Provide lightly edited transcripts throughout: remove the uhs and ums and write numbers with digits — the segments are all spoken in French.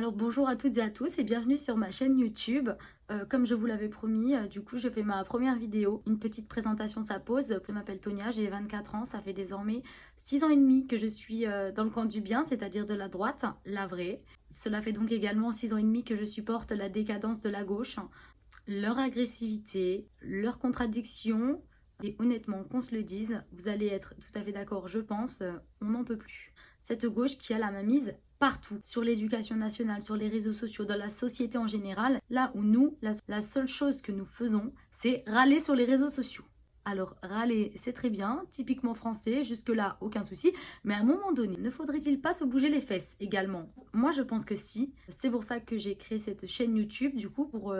Alors bonjour à toutes et à tous et bienvenue sur ma chaîne YouTube. Comme je vous l'avais promis, du coup je fais ma première vidéo, une petite présentation ça pose. Je m'appelle Tonia, j'ai 24 ans, ça fait désormais 6 ans et demi que je suis dans le camp du bien, c'est-à-dire de la droite, la vraie. Cela fait donc également 6 ans et demi que je supporte la décadence de la gauche, leur agressivité, leurs contradictions. Et honnêtement, qu'on se le dise, vous allez être tout à fait d'accord, je pense, on n'en peut plus. Cette gauche qui a la mainmise partout, sur l'éducation nationale, sur les réseaux sociaux, dans la société en général, là où nous, la seule chose que nous faisons, c'est râler sur les réseaux sociaux. Alors, râler, c'est très bien, typiquement français, jusque-là, aucun souci, mais à un moment donné, ne faudrait-il pas se bouger les fesses également? Moi, je pense que si. C'est pour ça que j'ai créé cette chaîne YouTube, du coup, pour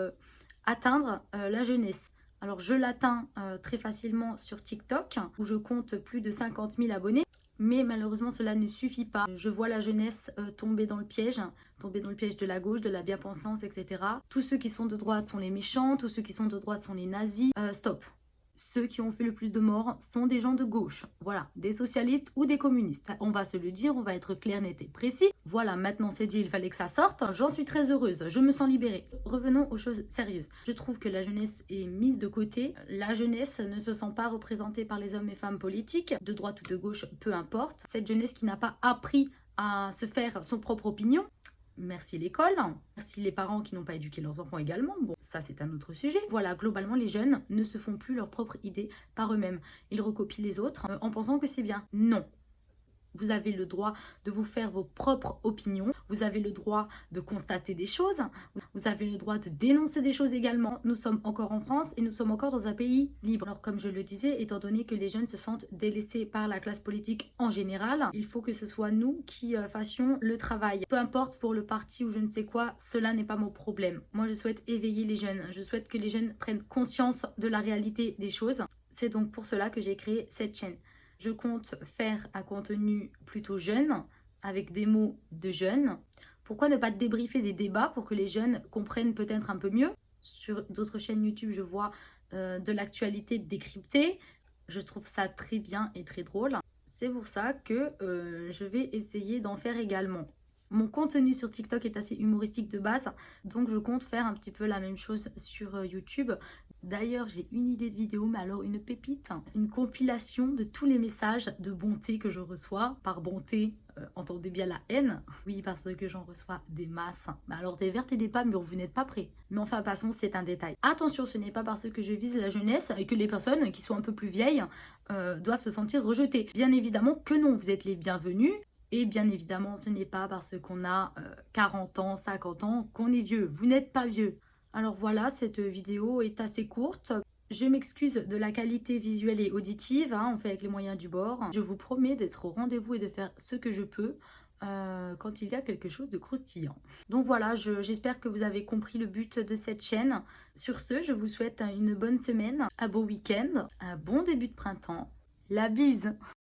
atteindre la jeunesse. Alors, je l'atteins très facilement sur TikTok, où je compte plus de 50 000 abonnés. Mais malheureusement, cela ne suffit pas. Je vois la jeunesse tomber dans le piège de la gauche, de la bien-pensance, etc. Tous ceux qui sont de droite sont les méchants, tous ceux qui sont de droite sont les nazis. Stop. Ceux qui ont fait le plus de morts sont des gens de gauche. Voilà, des socialistes ou des communistes. On va se le dire, on va être clair, net et précis. Voilà, maintenant c'est dit, il fallait que ça sorte. J'en suis très heureuse, je me sens libérée. Revenons aux choses sérieuses. Je trouve que la jeunesse est mise de côté. La jeunesse ne se sent pas représentée par les hommes et femmes politiques, de droite ou de gauche, peu importe. Cette jeunesse qui n'a pas appris à se faire son propre opinion. Merci l'école, merci les parents qui n'ont pas éduqué leurs enfants également. Bon, ça c'est un autre sujet. Voilà, globalement les jeunes ne se font plus leur propre idée par eux-mêmes. Ils recopient les autres en pensant que c'est bien. Non. Vous avez le droit de vous faire vos propres opinions. Vous avez le droit de constater des choses. Vous avez le droit de dénoncer des choses également. Nous sommes encore en France et nous sommes encore dans un pays libre. Alors comme je le disais, étant donné que les jeunes se sentent délaissés par la classe politique en général, il faut que ce soit nous qui fassions le travail. Peu importe pour le parti ou je ne sais quoi, cela n'est pas mon problème. Moi je souhaite éveiller les jeunes. Je souhaite que les jeunes prennent conscience de la réalité des choses. C'est donc pour cela que j'ai créé cette chaîne. Je compte faire un contenu plutôt jeune, avec des mots de jeunes. Pourquoi ne pas débriefer des débats pour que les jeunes comprennent peut-être un peu mieux? Sur d'autres chaînes YouTube, je vois de l'actualité décryptée. Je trouve ça très bien et très drôle. C'est pour ça que je vais essayer d'en faire également. Mon contenu sur TikTok est assez humoristique de base, donc je compte faire un petit peu la même chose sur YouTube. D'ailleurs, j'ai une idée de vidéo, mais alors une pépite, une compilation de tous les messages de bonté que je reçois. Par bonté, entendez bien la haine. Oui, parce que j'en reçois des masses. Mais alors des vertes et des pas mûres, vous n'êtes pas prêts. Mais enfin, passons, c'est un détail. Attention, ce n'est pas parce que je vise la jeunesse et que les personnes qui sont un peu plus vieilles doivent se sentir rejetées. Bien évidemment que non, vous êtes les bienvenus. Et bien évidemment, ce n'est pas parce qu'on a 40 ans, 50 ans qu'on est vieux. Vous n'êtes pas vieux. Alors voilà, cette vidéo est assez courte. Je m'excuse de la qualité visuelle et auditive, hein, on fait avec les moyens du bord. Je vous promets d'être au rendez-vous et de faire ce que je peux quand il y a quelque chose de croustillant. Donc voilà, j'espère que vous avez compris le but de cette chaîne. Sur ce, je vous souhaite une bonne semaine, un beau week-end, un bon début de printemps. La bise!